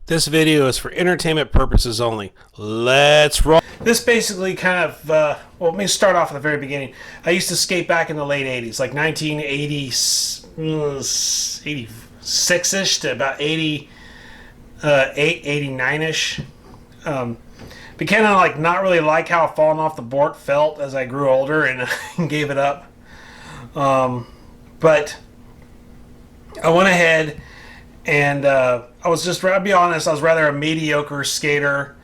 This video is for entertainment purposes only. Let's roll. This basically kind of, well, let me start off at the very beginning. I used to skate back in the late 80s, like 1986-ish to about 88, 89-ish. Began to not really like how falling off the board felt as I grew older and gave it up. But I went ahead and I'll be honest, I was rather a mediocre skater.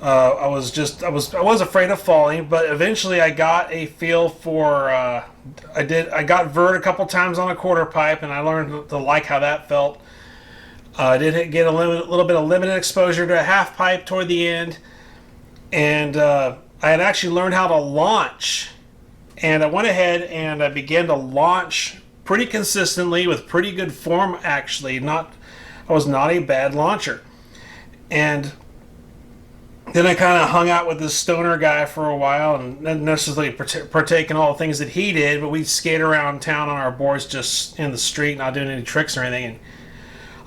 I was afraid of falling, but eventually I got a feel for, I got vert a couple times on a quarter pipe, and I learned to like how that felt. I did get a little bit of limited exposure to a half pipe toward the end, and I had actually learned how to launch, and I went ahead and I began to launch pretty consistently with pretty good form. Actually, I was not a bad launcher. And then I kind of hung out with this stoner guy for a while, and not necessarily partake in all the things that he did, but we'd skate around town on our boards just in the street, not doing any tricks or anything. And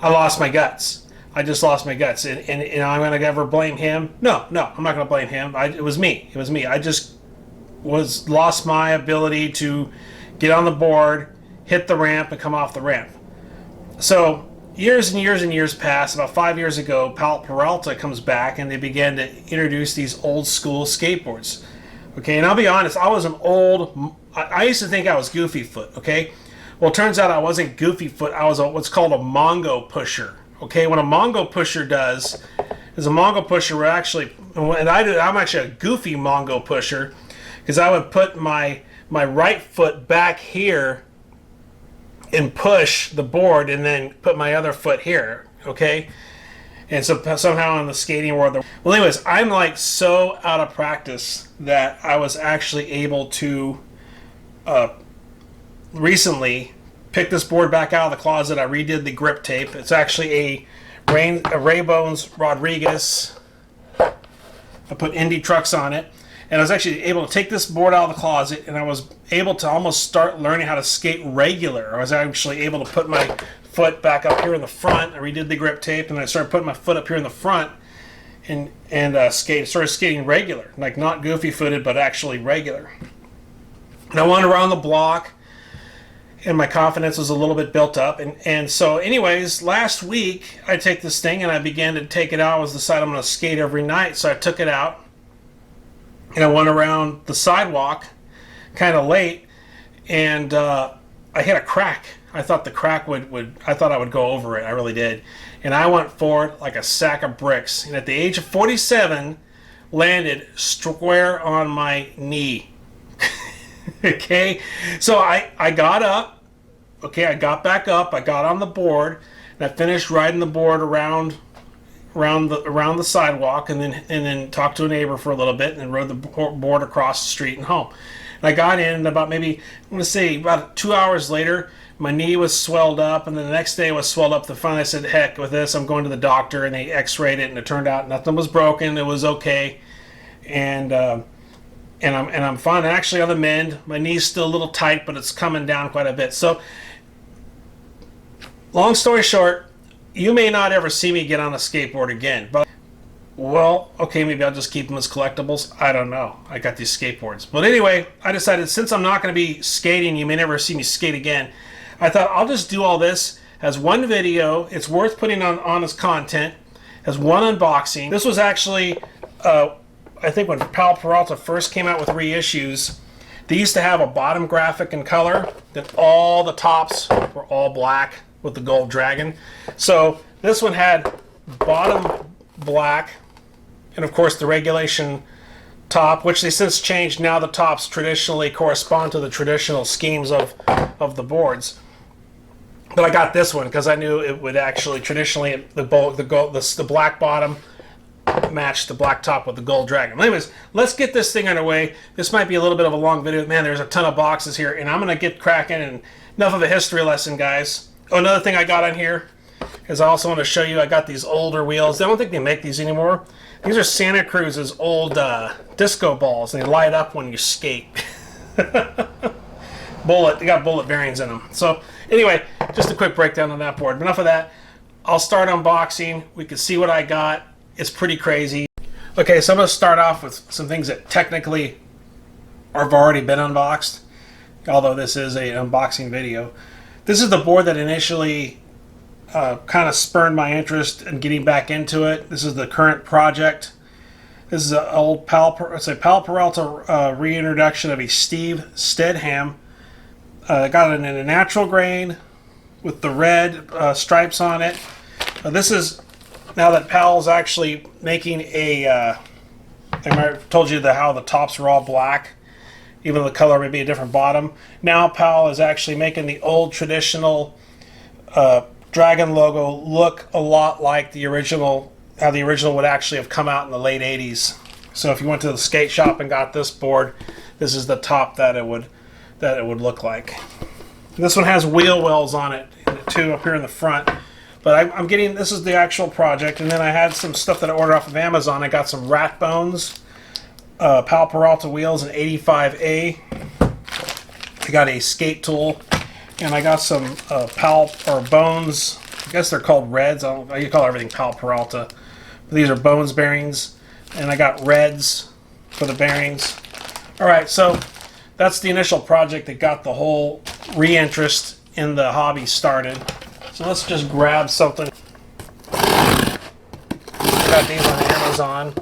I lost my guts. I just lost my guts. And I'm going to ever blame him? No, I'm not going to blame him. It was me. I just lost my ability to get on the board, hit the ramp, and come off the ramp. So years and years and years pass. About 5 years ago, Peralta comes back, and they began to introduce these old school skateboards. Okay, and I'll be honest, I used to think I was Goofy Foot. Okay, well, it turns out I wasn't Goofy Foot. I was what's called a Mongo pusher. Okay, what a Mongo pusher does is I'm actually a goofy Mongo pusher, because I would put my right foot back here and push the board, and then put my other foot here, okay? And so somehow in the skating world, well, anyways, I'm so out of practice that I was actually able to recently pick this board back out of the closet. I redid the grip tape. It's actually a Raybones Rodriguez. I put Indy trucks on it. And I was actually able to take this board out of the closet, and I was able to almost start learning how to skate regular. I was actually able to put my foot back up here in the front. I redid the grip tape, and I started putting my foot up here in the front and started skating regular. Not goofy-footed, but actually regular. And I wandered around the block, and my confidence was a little bit built up. And so anyways, last week, I take this thing, and I began to take it out. I was decided I'm going to skate every night, so I took it out. And I went around the sidewalk kind of late, and I hit a crack. I thought the crack I thought I would go over it. I really did. And I went forward like a sack of bricks. And at the age of 47, landed square on my knee. Okay? So I got up. Okay, I got back up. I got on the board, and I finished riding the board around the sidewalk, and then talked to a neighbor for a little bit, and then rode the board across the street and home. And I got in, and about 2 hours later, my knee was swelled up, and then the next day it was swelled up. Finally I said, heck with this, I'm going to the doctor, and they x-rayed it, and it turned out nothing was broken. It was okay. And I'm fine. And actually on the mend. My knee's still a little tight, but it's coming down quite a bit. So long story short, you may not ever see me get on a skateboard again, but, well, okay, maybe I'll just keep them as collectibles. I don't know. I got these skateboards. But anyway, I decided since I'm not going to be skating, you may never see me skate again, I thought I'll just do all this as one video. It's worth putting on as content, as one unboxing. This was actually, I think when Peralta first came out with reissues, they used to have a bottom graphic in color, then all the tops were all black with the gold dragon. So this one had bottom black, and of course the regulation top, which they since changed. Now the tops traditionally correspond to the traditional schemes of the boards. But I got this one because I knew it would actually traditionally the black bottom match the black top with the gold dragon. Anyways, let's get this thing underway. This might be a little bit of a long video. Man, there's a ton of boxes here, and I'm going to get cracking. And enough of a history lesson, guys. Oh, another thing I got on here is I also want to show you, I got these older wheels. I don't think they make these anymore. These are Santa Cruz's old disco balls, and they light up when you skate. They got bullet bearings in them. So anyway, just a quick breakdown on that board. But enough of that. I'll start unboxing. We can see what I got. It's pretty crazy. Okay, so I'm going to start off with some things that technically have already been unboxed, although this is an unboxing video. This is the board that initially kind of spurned my interest in getting back into it. This is the current project. This is an old Pal Peralta reintroduction of a Steve Stedham. Got it in a natural grain with the red stripes on it. This is, now that Pal's actually making a, I told you how the tops were all black, even though the color may be a different bottom. Now Pal is actually making the old traditional dragon logo look a lot like the original, how the original would actually have come out in the late 80s. So if you went to the skate shop and got this board, this is the top that it would look like. And this one has wheel wells on it too, up here in the front. But I'm getting, this is the actual project, and then I had some stuff that I ordered off of Amazon. I got some rat bones, Pal Peralta wheels, an 85A. I got a skate tool, and I got some Pal or bones. I guess they're called reds. I don't know, you call everything Pal Peralta. But these are bones bearings, and I got reds for the bearings. All right, so that's the initial project that got the whole re-interest in the hobby started. So let's just grab something. I got these on Amazon.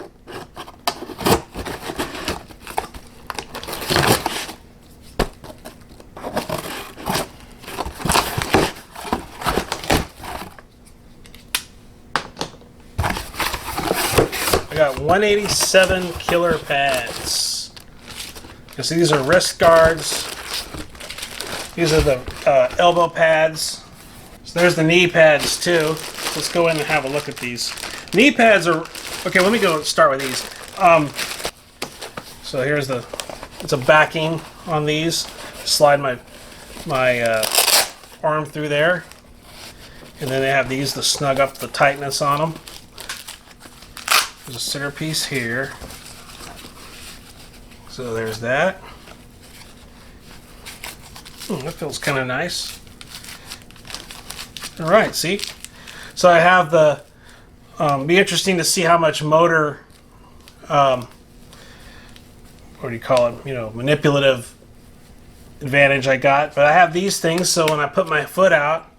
I got 187 killer pads. You see, these are wrist guards. These are the elbow pads. So there's the knee pads too. Let's go in and have a look at these. Knee pads are, okay, let me go start with these. So here's the, it's a backing on these. Slide my arm through there. And then they have these to snug up the tightness on them. There's a centerpiece here. So there's that. That feels kind of nice. All right, see? So I have the, be interesting to see how much motor, what do you call it, manipulative advantage I got. But I have these things, so when I put my foot out,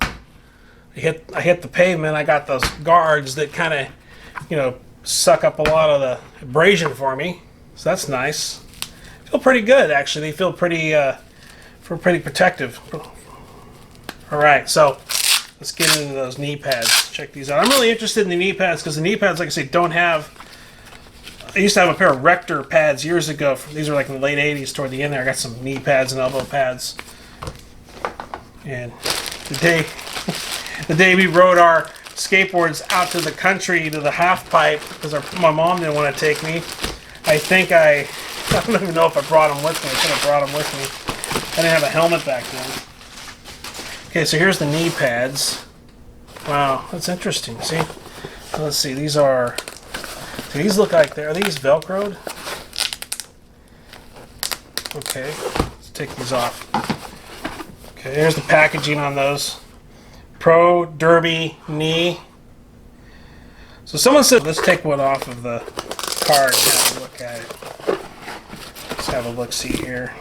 I hit the pavement, I got those guards that kind of, suck up a lot of the abrasion for me. So that's nice. Feel pretty good, actually. They feel pretty protective. All right, so let's get into those knee pads. Check these out. I'm really interested in the knee pads because the knee pads, like I say, don't have. I used to have a pair of Rector pads years ago. These were like in the late 80s, toward the end there. I got some knee pads and elbow pads. And the day we rode our skateboards out to the country to the half pipe because my mom didn't want to take me. I don't even know if I brought them with me. I could have brought them with me. I didn't have a helmet back then. Okay, so here's the knee pads. Wow, that's interesting. See? Let's see, these these look like are these Velcroed? Okay, let's take these off. Okay, here's the packaging on those. Pro Derby knee. So someone said, let's take one off of the card and have a look at it. Let's have a look-see here.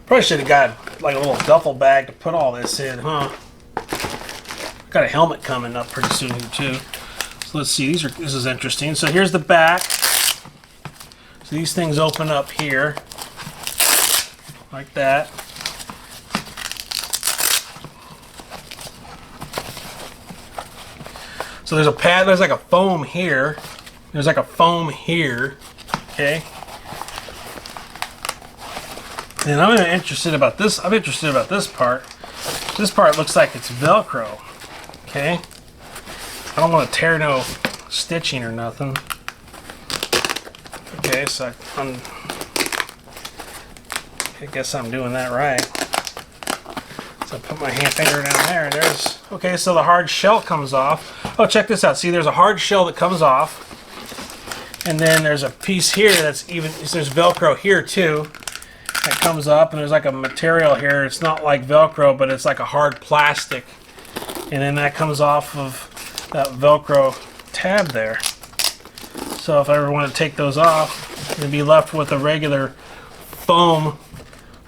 Probably should have got like a little duffel bag to put all this in, huh? Got a helmet coming up pretty soon here too. So let's see, this is interesting. So here's the back. So these things open up here, like that. So there's a pad, there's like a foam here. There's like a foam here, okay? And I'm interested about this part. This part looks like it's Velcro, okay? I don't want to tear no stitching or nothing. Okay, so I guess I'm doing that right. So I put my finger down there, and there's, okay, so the hard shell comes off. Oh, check this out. See, there's a hard shell that comes off. And then there's a piece here that's even, there's Velcro here too. That comes up, and there's like a material here. It's not like Velcro, but it's like a hard plastic. And then that comes off of that Velcro tab there. So if I ever want to take those off and be left with a regular foam,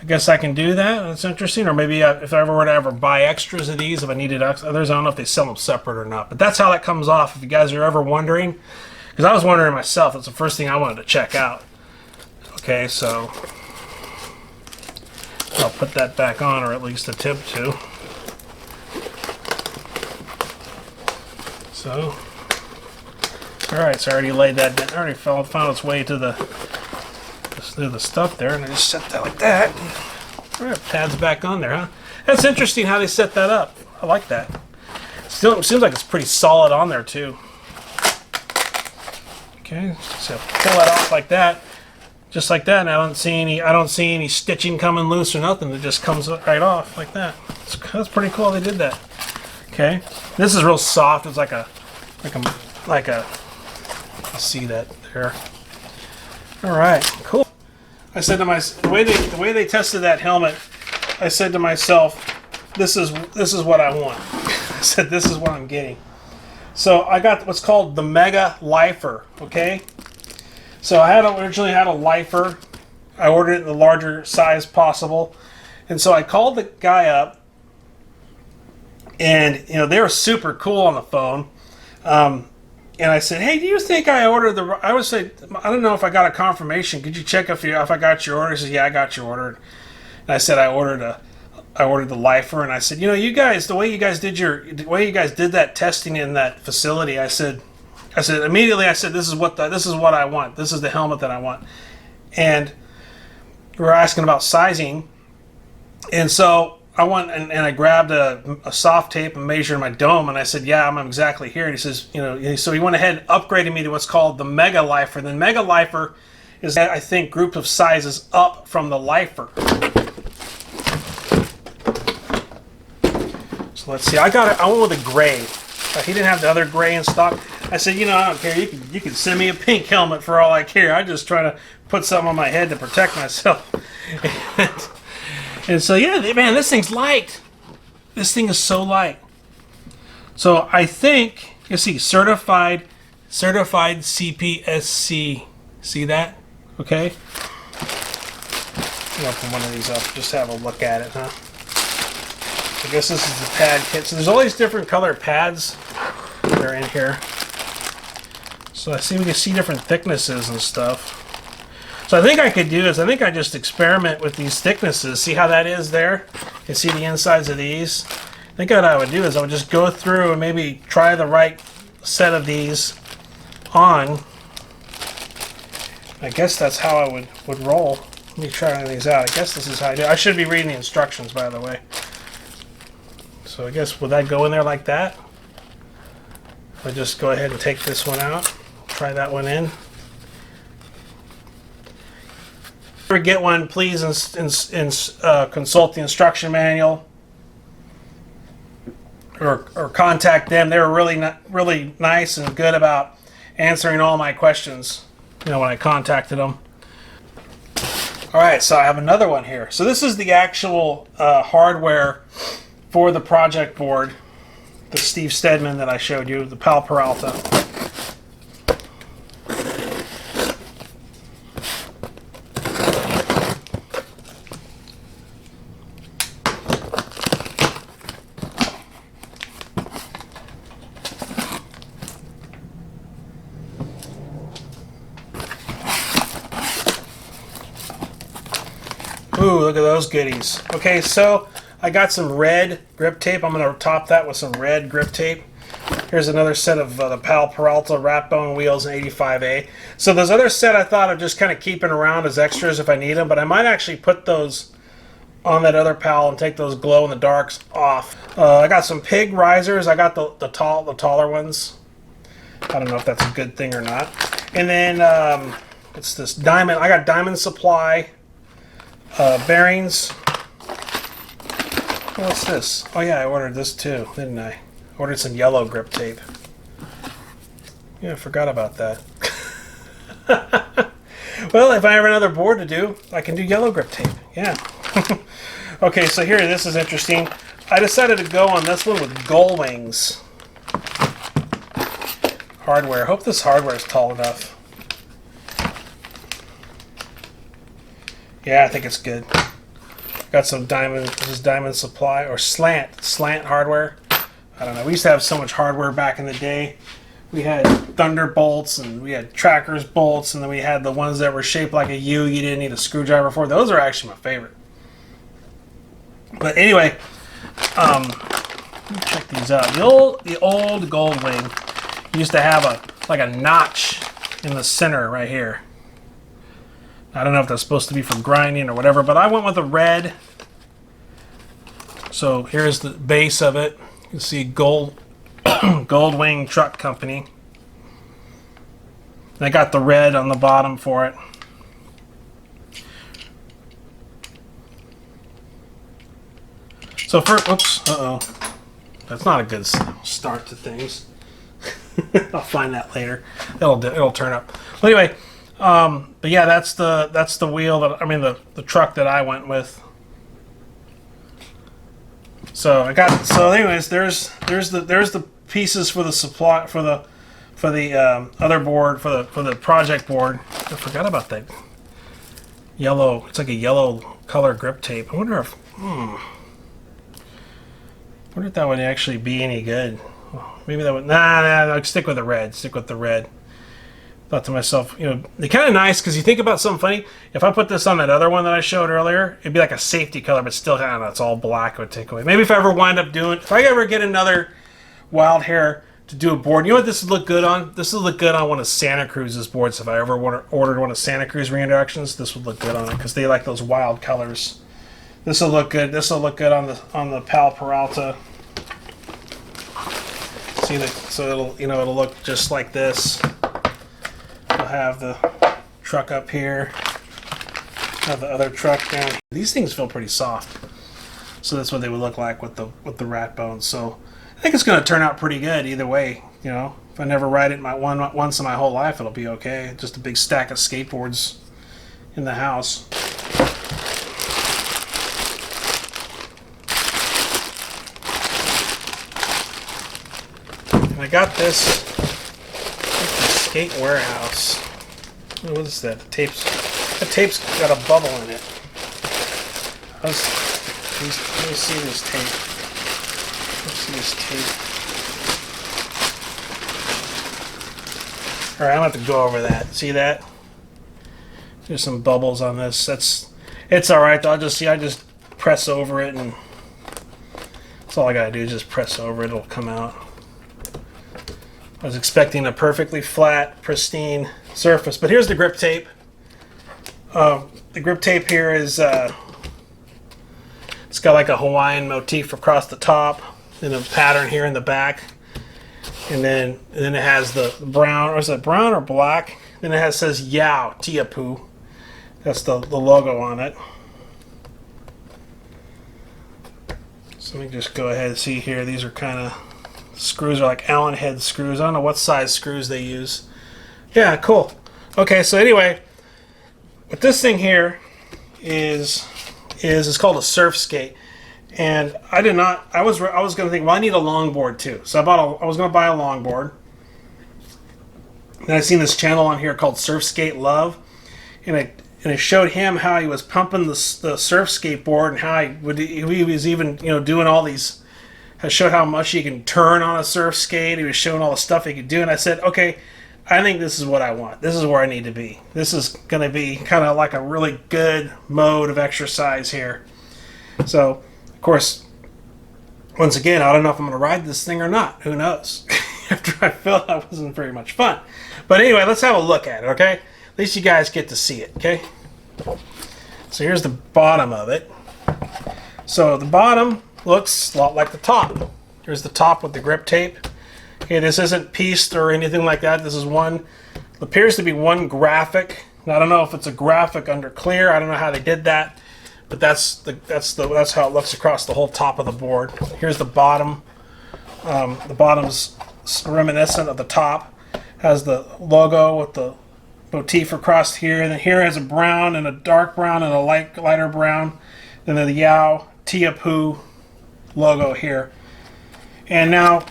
I guess I can do that. That's interesting. Or maybe if I ever were to ever buy extras of these, if I needed others, I don't know if they sell them separate or not. But that's how that comes off, if you guys are ever wondering. Because I was wondering myself. That's the first thing I wanted to check out. Okay, so I'll put that back on, or at least attempt to. So, alright, so I already laid that down. I already found its way to the stuff there, and I just set that like that. Alright, pads back on there, huh? That's interesting how they set that up. I like that. Still, it seems like it's pretty solid on there too. Okay, so pull that off like that. Just like that, and I don't see any stitching coming loose or nothing. It just comes right off like that. That's pretty cool. They did that. Okay, this is real soft. It's like a. I see that there. All right, cool. I said to myself, the way they tested that helmet, I said to myself, this is what I want. I said, this is what I'm getting. So I got what's called the Mega Lifer. Okay. So I originally had a lifer. I ordered it in the larger size possible. And so I called the guy up, and they were super cool on the phone. And I said, "Hey, do you think I ordered the?" I would say, "I don't know if I got a confirmation. Could you check if I got your order?" He says, "Yeah, I got your order." And I said, I ordered the lifer, and I said, "You guys, the way you guys did that testing in that facility," I said immediately, this is what I want. This is the helmet that I want. And we were asking about sizing. And so I went and I grabbed a soft tape and measured my dome, and I said, "Yeah, I'm exactly here." And he says, so he went ahead and upgraded me to what's called the Mega Lifer. The Mega Lifer is, I think, group of sizes up from the lifer. So let's see. I went with a gray. He didn't have the other gray in stock. I said, I don't care. You can send me a pink helmet for all I care. I'm just trying to put something on my head to protect myself. And so, yeah, man, this thing's light. This thing is so light. So I think, you see, certified CPSC. See that? Okay. I'll open one of these up. Just have a look at it, huh? I guess this is the pad kit. So there's all these different colored pads that are in here. So I see we can see different thicknesses and stuff. So I think I could do is I just experiment with these thicknesses, see how that is there, and see the insides of these. I think what I would do is I would just go through and maybe try the right set of these on. I guess that's how I would roll. Let me try one of these out. I guess this is how I do. I should be reading the instructions, by the way. So I guess, would that go in there like that? I'll just go ahead and take this one out. Try that one in. If you ever get one, please consult the instruction manual or contact them. They were really nice and good about answering all my questions, when I contacted them. All right, so I have another one here. So this is the actual hardware for the project board, the Steve Stedman that I showed you, the Pal Peralta. Ooh, look at those goodies. Okay, so I got some red grip tape. I'm going to top that with some red grip tape. Here's another set of the Pal Peralta rat bone wheels in 85A. So those other set I thought of just kind of keeping around as extras if I need them, but I might actually put those on that other Pal and take those glow in the darks off. I got some pig risers. I got the taller ones. I don't know if that's a good thing or not. And then it's this diamond. I got Diamond Supply bearings. What's this? Oh yeah, I ordered this too, didn't I? Ordered some yellow grip tape. Yeah, I forgot about that. Well, if I have another board to do, I can do yellow grip tape. Yeah. Okay, so here, this is interesting. I decided to go on this one with gull wings. Hardware. Hope this hardware is tall enough. Yeah, I think it's good. Got some diamond, this is diamond supply, or slant hardware. I don't know. We used to have so much hardware back in the day. We had Thunderbolts, and we had Trackers bolts, and then we had the ones that were shaped like a U you didn't need a screwdriver for. Those are actually my favorite. But anyway, let me check these out. The old Gold Wing used to have a notch in the center right here. I don't know if that's supposed to be for grinding or whatever, but I went with the red. So here's the base of it. You can see Gold Wing Truck Company. And I got the red on the bottom for it. So first, oops, that's not a good start to things. I'll find that later. It'll turn up. Well, anyway, but yeah, that's the wheel the truck that I went with. So anyways, there's the pieces for the supply for the other board for the project board. I forgot about that yellow. It's like a yellow color grip tape. I wonder if that would actually be any good. Maybe that would. Nah, stick with the red. Stick with the red. Thought to myself, they're kind of nice because you think about something funny. If I put this on that other one that I showed earlier, it'd be like a safety color, but still, I don't know, it's all black. It would take away. Maybe if I ever get another wild hair to do a board, you know what this would look good on? This would look good on one of Santa Cruz's boards. If I ever ordered one of Santa Cruz reintroductions, this would look good on it because they like those wild colors. This will look good. This will look good on the Pal Peralta. See that? So it'll look just like this. We'll have the truck up here. Have the other truck down here. These things feel pretty soft. So that's what they would look like with the rat bones. So I think it's going to turn out pretty good either way. If I never ride it once in my whole life, it'll be okay. Just a big stack of skateboards in the house. And I got this Skate Warehouse. What is that? The tape's got a bubble in it. Let me see this tape. Let's see this tape. Alright, I'm going to have to go over that. See that? There's some bubbles on this. It's alright though. I just press over it, and that's all I gotta do is just press over it. It'll come out. I was expecting a perfectly flat, pristine surface, but here's the grip tape. The grip tape here is it's got like a Hawaiian motif across the top and a pattern here in the back, and then it has the brown, or is it brown or black? Then it says Yao Tiapu. That's the logo on it. So let me just go ahead and see here. These are kind of screws are like Allen head screws. I don't know what size screws they use. Yeah, cool. Okay, so anyway, what this thing here is it's called a Surfskate, and I was going to think, well, I need a longboard too. So I was going to buy a longboard. And I seen this channel on here called Surfskate Love, and it showed him how he was pumping the surf skateboard, and how he was even doing all these. I showed how much he can turn on a surf skate. He was showing all the stuff he could do, and I said, okay, I think this is what I want. This is where I need to be. This is going to be kind of like a really good mode of exercise here. So, of course, once again, I don't know if I'm going to ride this thing or not. Who knows? After I felt that wasn't very much fun. But anyway, let's have a look at it, okay? At least you guys get to see it, okay? So here's the bottom of it. So the bottom looks a lot like the top. Here's the top with the grip tape. Okay, this isn't pieced or anything like that. This is appears to be one graphic. Now, I don't know if it's a graphic under clear. I don't know how they did that, but that's how it looks across the whole top of the board. Here's the bottom. The bottom's reminiscent of the top. Has the logo with the motif across here, and then here has a brown and a dark brown and a lighter brown. Then the Yao Teapu logo here. And now,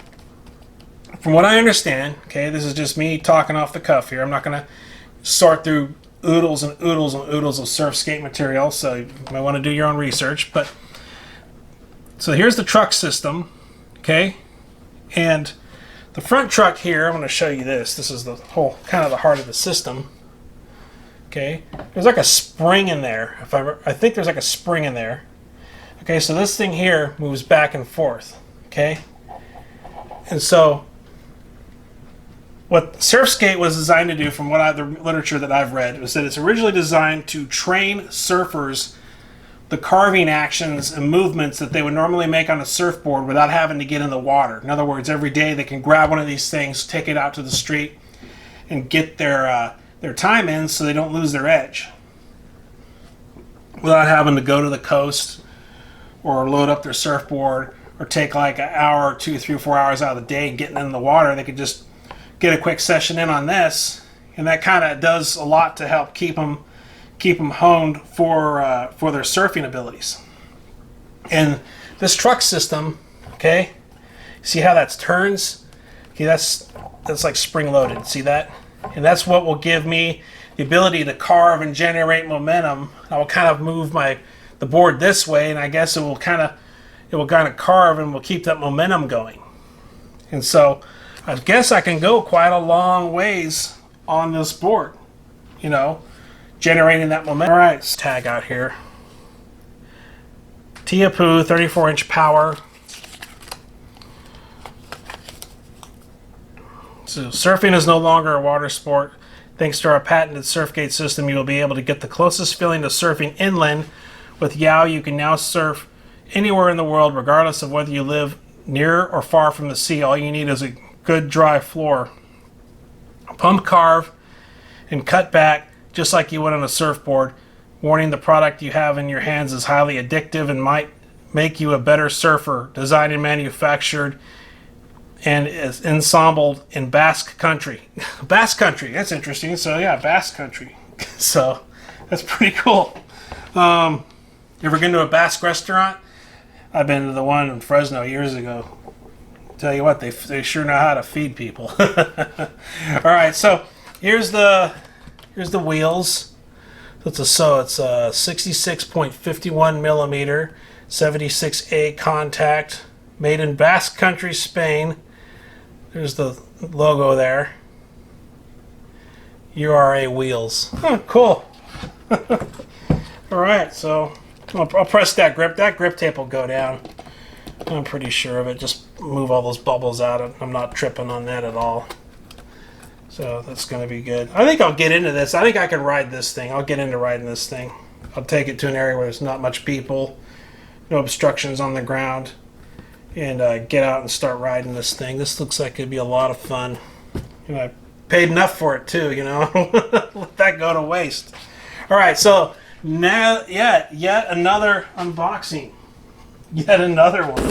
from what I understand, okay, this is just me talking off the cuff here. I'm not going to sort through oodles and oodles and oodles of Surfskate material, so you might want to do your own research. But so here's the truck system, okay, and the front truck here. I'm going to show you this. This is the whole kind of the heart of the system. Okay, there's like a spring in there. I think there's like a spring in there. Okay, so this thing here moves back and forth. Okay, and so what Surfskate was designed to do, from the literature that I've read, was that it's originally designed to train surfers the carving actions and movements that they would normally make on a surfboard without having to get in the water. In other words, every day they can grab one of these things, take it out to the street, and get their time in so they don't lose their edge without having to go to the coast or load up their surfboard or take like an hour or 2, 3, or 4 hours out of the day and getting in the water. They could just get a quick session in on this, and that kind of does a lot to help keep them honed for their surfing abilities. And this truck system, okay, see how that turns? Okay, that's like spring loaded. See that? And that's what will give me the ability to carve and generate momentum. I will kind of move the board this way, and I guess it will kind of carve and will keep that momentum going. And so I guess I can go quite a long ways on this board, you know, generating that momentum. All right, tag out here. Teapu 34-inch power. So surfing is no longer a water sport. Thanks to our patented Surfskate system, you will be able to get the closest feeling to surfing inland. With Yao, you can now surf anywhere in the world, regardless of whether you live near or far from the sea. All you need is a good dry floor. Pump, carve, and cut back just like you would on a surfboard. Warning: the product you have in your hands is highly addictive and might make you a better surfer. Designed and manufactured and is ensembled in Basque Country. Basque Country, that's interesting. So yeah, Basque Country. So that's pretty cool. You ever been to a Basque restaurant? I've been to the one in Fresno years ago. Tell you what, they sure know how to feed people. All right, so here's the wheels. It's a 66.51 millimeter, 76A contact, made in Basque Country, Spain. There's the logo there. URA wheels. Oh, cool. All right, so I'll press that grip. That grip tape will go down. I'm pretty sure of it. Just move all those bubbles out. I'm not tripping on that at all. So that's going to be good. I think I'll get into this. I think I can ride this thing. I'll get into riding this thing. I'll take it to an area where there's not much people, no obstructions on the ground, and get out and start riding this thing. This looks like it'd be a lot of fun. You know, I paid enough for it too, you know. Let that go to waste. All right, so now, yet another unboxing. Yet another one.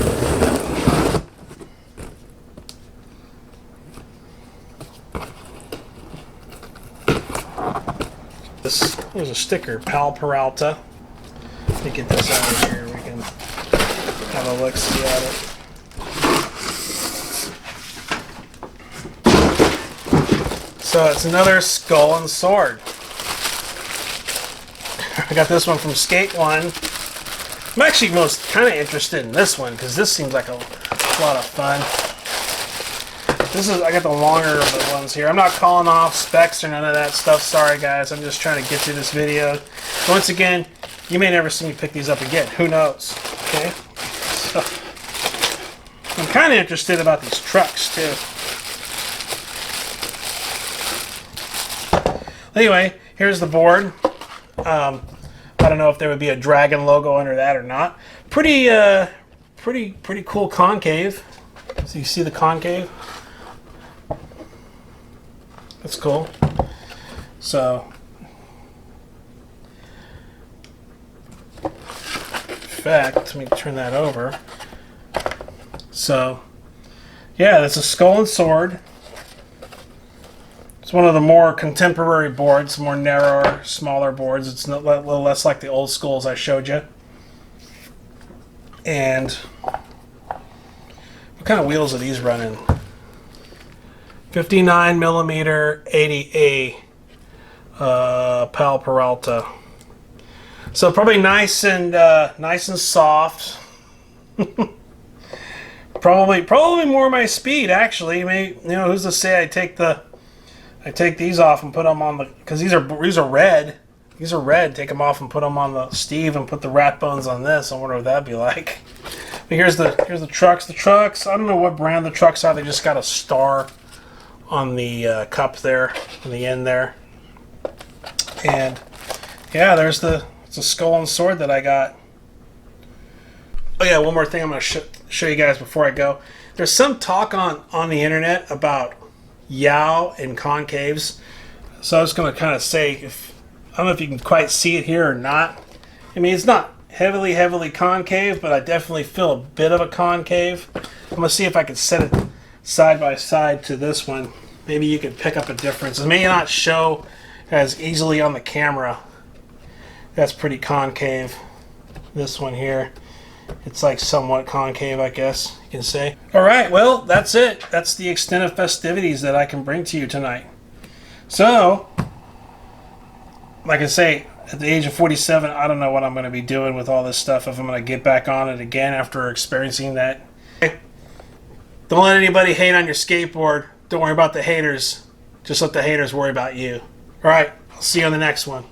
There's a sticker, Pal Peralta. Let me get this out of here. We can have a look-see at it. So it's another skull and sword. I got this one from Skate One. I'm actually most kind of interested in this one because this seems like a lot of fun. I got the longer of the ones here. I'm not calling off specs or none of that stuff. Sorry guys, I'm just trying to get through this video. Once again, you may never see me pick these up again. Who knows? Okay. So I'm kind of interested about these trucks too. Anyway, here's the board. I don't know if there would be a dragon logo under that or not. Pretty cool concave. So you see the concave? That's cool. So, in fact, let me turn that over. So, yeah, that's a skull and sword. It's one of the more contemporary boards, more narrower, smaller boards. It's a little less like the old schools I showed you. And what kind of wheels are these running? 59 millimeter 80A Pal Peralta. So probably nice and soft. probably more my speed actually. Maybe, you know, who's to say I take these off and put them on the, because these are red. These are red. Take them off and put them on the Steve and put the rat bones on this. I wonder what that'd be like. But here's the trucks. The trucks, I don't know what brand the trucks are. They just got a star on the cup there, on the end there. And yeah, it's a skull and sword that I got. Oh yeah, one more thing I'm going to show you guys before I go. There's some talk on the internet about yaw and concaves. So I was going to kind of say, I don't know if you can quite see it here or not. I mean, it's not heavily concave, but I definitely feel a bit of a concave. I'm going to see if I can set it side by side to this one. Maybe you can pick up a difference. It may not show as easily on the camera. That's pretty concave. This one here, it's like somewhat concave, I guess you can say. All right, well, that's it. That's the extent of festivities that I can bring to you tonight. So, like I say, at the age of 47, I don't know what I'm going to be doing with all this stuff, if I'm going to get back on it again after experiencing that. Don't let anybody hate on your skateboard. Don't worry about the haters. Just let the haters worry about you. All right, I'll see you on the next one.